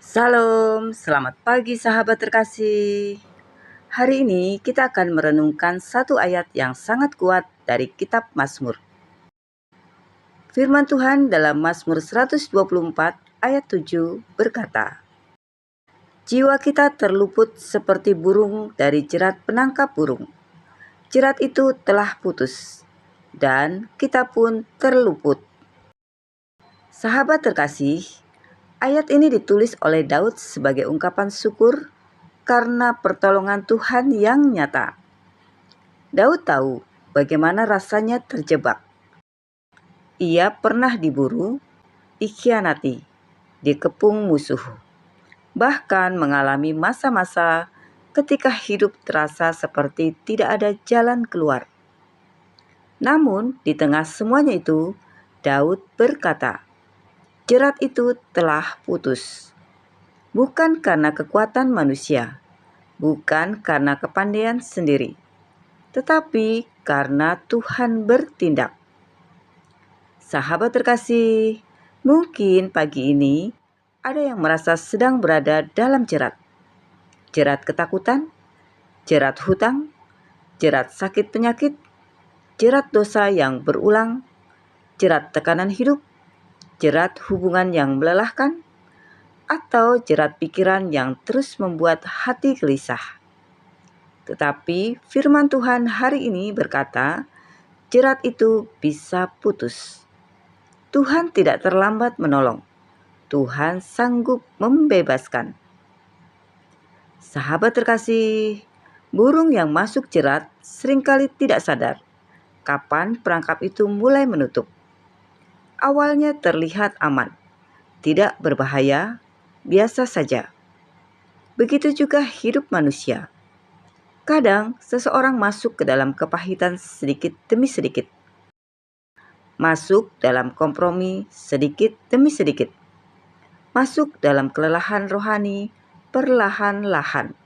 Salam, selamat pagi sahabat terkasih. Hari ini kita akan merenungkan satu ayat yang sangat kuat dari kitab Mazmur. Firman Tuhan dalam Mazmur 124 ayat 7 berkata, "Jiwa kita terluput seperti burung dari jerat penangkap burung. Jerat itu telah putus, dan kita pun terluput." Sahabat terkasih, ayat ini ditulis oleh Daud sebagai ungkapan syukur karena pertolongan Tuhan yang nyata. Daud tahu bagaimana rasanya terjebak. Ia pernah diburu, dikhianati, dikepung musuh, bahkan mengalami masa-masa ketika hidup terasa seperti tidak ada jalan keluar. Namun, di tengah semuanya itu, Daud berkata, "Jerat itu telah putus." Bukan karena kekuatan manusia, bukan karena kepandaian sendiri, tetapi karena Tuhan bertindak. Sahabat terkasih, mungkin pagi ini ada yang merasa sedang berada dalam jerat. Jerat ketakutan, jerat hutang, jerat sakit penyakit, jerat dosa yang berulang, jerat tekanan hidup, jerat hubungan yang melelahkan, atau jerat pikiran yang terus membuat hati gelisah. Tetapi firman Tuhan hari ini berkata, jerat itu bisa putus. Tuhan tidak terlambat menolong. Tuhan sanggup membebaskan. Sahabat terkasih, burung yang masuk jerat seringkali tidak sadar kapan perangkap itu mulai menutup. Awalnya terlihat aman, tidak berbahaya, biasa saja. Begitu juga hidup manusia. Kadang seseorang masuk ke dalam kepahitan sedikit demi sedikit. Masuk dalam kompromi sedikit demi sedikit. Masuk dalam kelelahan rohani perlahan-lahan.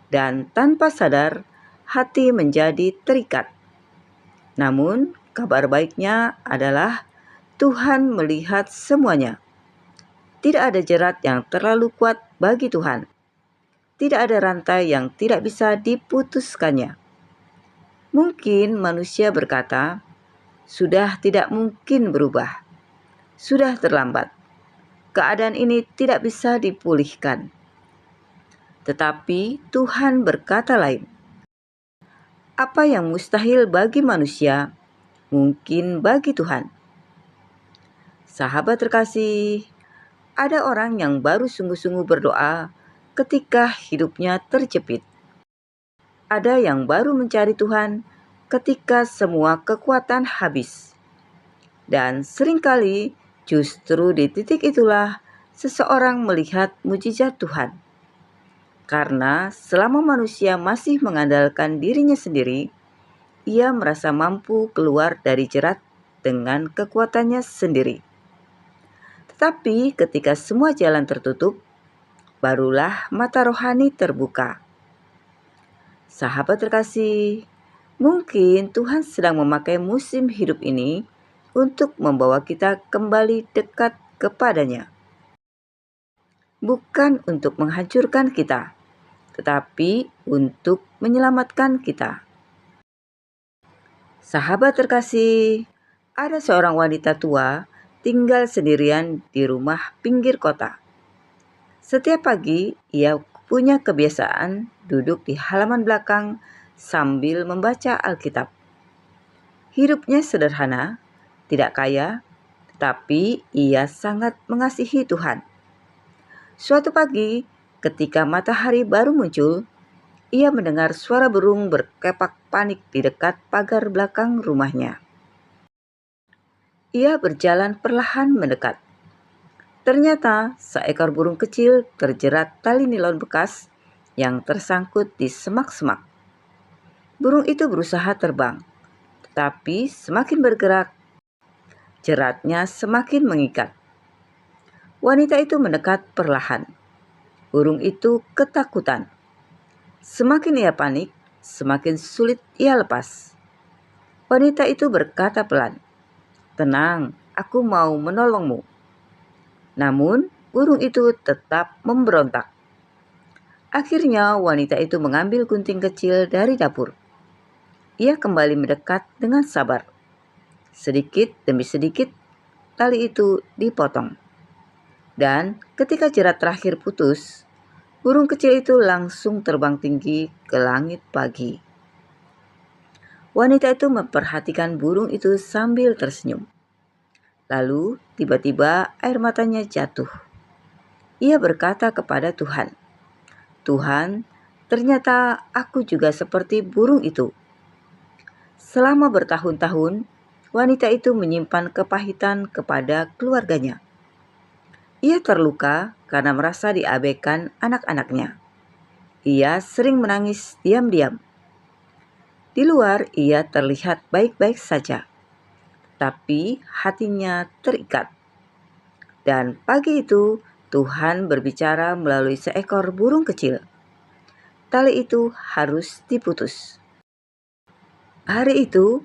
Dan tanpa sadar, hati menjadi terikat. Namun, kabar baiknya adalah Tuhan melihat semuanya. Tidak ada jerat yang terlalu kuat bagi Tuhan. Tidak ada rantai yang tidak bisa diputuskannya. Mungkin manusia berkata, sudah tidak mungkin berubah. Sudah terlambat. Keadaan ini tidak bisa dipulihkan. Tetapi Tuhan berkata lain. Apa yang mustahil bagi manusia, mungkin bagi Tuhan. Sahabat terkasih, ada orang yang baru sungguh-sungguh berdoa ketika hidupnya terjepit. Ada yang baru mencari Tuhan ketika semua kekuatan habis. Dan seringkali justru di titik itulah seseorang melihat mujizat Tuhan. Karena selama manusia masih mengandalkan dirinya sendiri, ia merasa mampu keluar dari jerat dengan kekuatannya sendiri. Tetapi ketika semua jalan tertutup, barulah mata rohani terbuka. Sahabat terkasih, mungkin Tuhan sedang memakai musim hidup ini untuk membawa kita kembali dekat kepadanya. Bukan untuk menghancurkan kita, tetapi untuk menyelamatkan kita. Sahabat terkasih, ada seorang wanita tua tinggal sendirian di rumah pinggir kota. Setiap pagi, ia punya kebiasaan duduk di halaman belakang sambil membaca Alkitab. Hidupnya sederhana, tidak kaya, tetapi ia sangat mengasihi Tuhan. Suatu pagi, ketika matahari baru muncul, ia mendengar suara burung berkepak panik di dekat pagar belakang rumahnya. Ia berjalan perlahan mendekat. Ternyata seekor burung kecil terjerat tali nilon bekas yang tersangkut di semak-semak. Burung itu berusaha terbang, tetapi semakin bergerak, jeratnya semakin mengikat. Wanita itu mendekat perlahan. Burung itu ketakutan. Semakin ia panik, semakin sulit ia lepas. Wanita itu berkata pelan, "Tenang, aku mau menolongmu." Namun, burung itu tetap memberontak. Akhirnya wanita itu mengambil gunting kecil dari dapur. Ia kembali mendekat dengan sabar. Sedikit demi sedikit tali itu dipotong. Dan ketika jerat terakhir putus, burung kecil itu langsung terbang tinggi ke langit pagi. Wanita itu memperhatikan burung itu sambil tersenyum. Lalu tiba-tiba air matanya jatuh. Ia berkata kepada Tuhan, "Tuhan, ternyata aku juga seperti burung itu." Selama bertahun-tahun, wanita itu menyimpan kepahitan kepada keluarganya. Ia terluka karena merasa diabaikan anak-anaknya. Ia sering menangis diam-diam. Di luar ia terlihat baik-baik saja, tapi hatinya terikat. Dan pagi itu Tuhan berbicara melalui seekor burung kecil. Tali itu harus diputus. Hari itu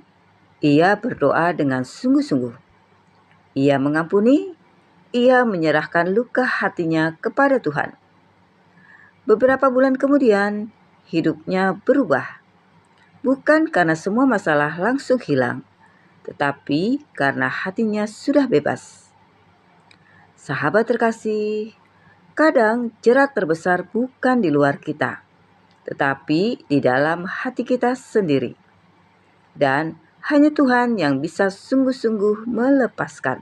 ia berdoa dengan sungguh-sungguh. Ia mengampuni, ia menyerahkan luka hatinya kepada Tuhan. Beberapa bulan kemudian, hidupnya berubah. Bukan karena semua masalah langsung hilang, tetapi karena hatinya sudah bebas. Sahabat terkasih, kadang jerat terbesar bukan di luar kita, tetapi di dalam hati kita sendiri. Dan hanya Tuhan yang bisa sungguh-sungguh melepaskan.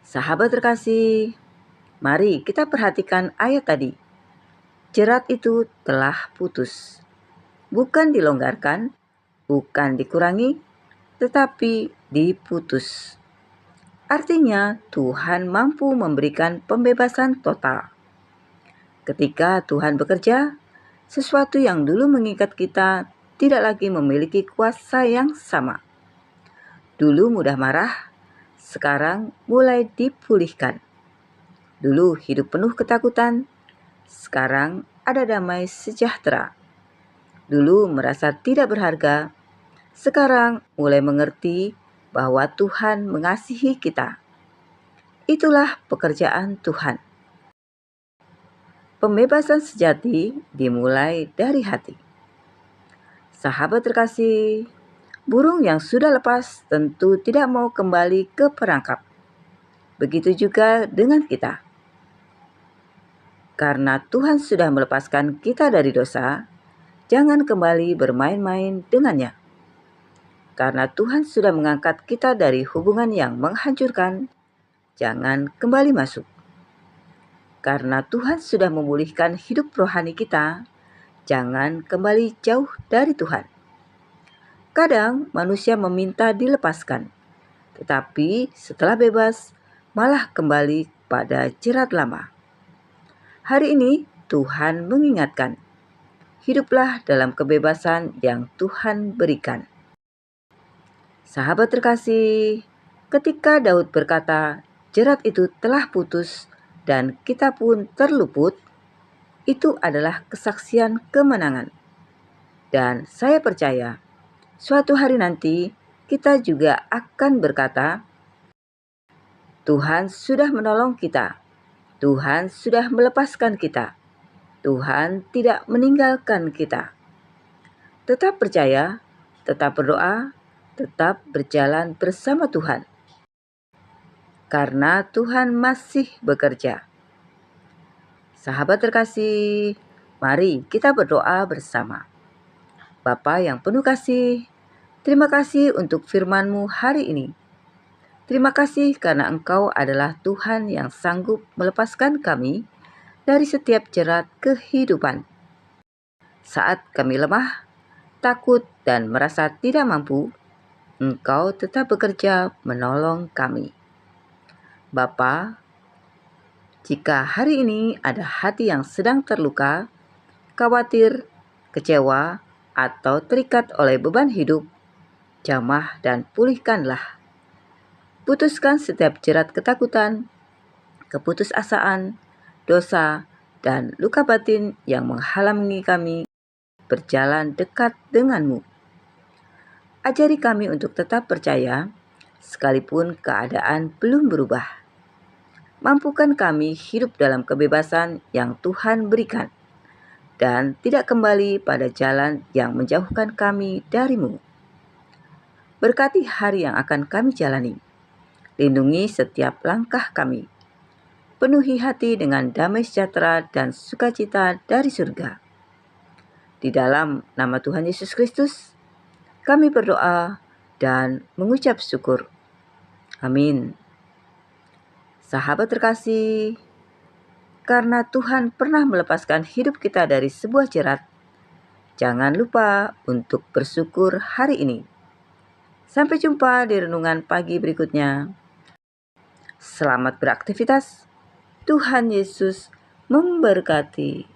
Sahabat terkasih, mari kita perhatikan ayat tadi. Jerat itu telah putus. Bukan dilonggarkan, bukan dikurangi, tetapi diputus. Artinya Tuhan mampu memberikan pembebasan total. Ketika Tuhan bekerja, sesuatu yang dulu mengikat kita tidak lagi memiliki kuasa yang sama. Dulu mudah marah, sekarang mulai dipulihkan. Dulu hidup penuh ketakutan, sekarang ada damai sejahtera. Dulu merasa tidak berharga, sekarang mulai mengerti bahwa Tuhan mengasihi kita. Itulah pekerjaan Tuhan. Pembebasan sejati dimulai dari hati. Sahabat terkasih, burung yang sudah lepas tentu tidak mau kembali ke perangkap. Begitu juga dengan kita. Karena Tuhan sudah melepaskan kita dari dosa, jangan kembali bermain-main dengannya. Karena Tuhan sudah mengangkat kita dari hubungan yang menghancurkan, jangan kembali masuk. Karena Tuhan sudah memulihkan hidup rohani kita, jangan kembali jauh dari Tuhan. Kadang manusia meminta dilepaskan, tetapi setelah bebas malah kembali pada jerat lama. Hari ini Tuhan mengingatkan, hiduplah dalam kebebasan yang Tuhan berikan. Sahabat terkasih, ketika Daud berkata, jerat itu telah putus dan kita pun terluput, itu adalah kesaksian kemenangan. Dan saya percaya, suatu hari nanti kita juga akan berkata, Tuhan sudah menolong kita. Tuhan sudah melepaskan kita. Tuhan tidak meninggalkan kita. Tetap percaya, tetap berdoa, tetap berjalan bersama Tuhan. Karena Tuhan masih bekerja. Sahabat terkasih, mari kita berdoa bersama. Bapa yang penuh kasih, terima kasih untuk firman-Mu hari ini. Terima kasih karena Engkau adalah Tuhan yang sanggup melepaskan kami dari setiap jerat kehidupan. Saat kami lemah, takut, dan merasa tidak mampu, Engkau tetap bekerja menolong kami. Bapa, jika hari ini ada hati yang sedang terluka, khawatir, kecewa, atau terikat oleh beban hidup, jamah dan pulihkanlah. Putuskan setiap jerat ketakutan, keputusasaan, dosa, dan luka batin yang menghalangi kami berjalan dekat denganmu. Ajari kami untuk tetap percaya, sekalipun keadaan belum berubah. Mampukan kami hidup dalam kebebasan yang Tuhan berikan, dan tidak kembali pada jalan yang menjauhkan kami dari-Mu. Berkati hari yang akan kami jalani. Lindungi setiap langkah kami. Penuhi hati dengan damai sejahtera dan sukacita dari surga. Di dalam nama Tuhan Yesus Kristus, kami berdoa dan mengucap syukur. Amin. Sahabat terkasih, karena Tuhan pernah melepaskan hidup kita dari sebuah jerat, jangan lupa untuk bersyukur hari ini. Sampai jumpa di renungan pagi berikutnya. Selamat beraktivitas. Tuhan Yesus memberkati.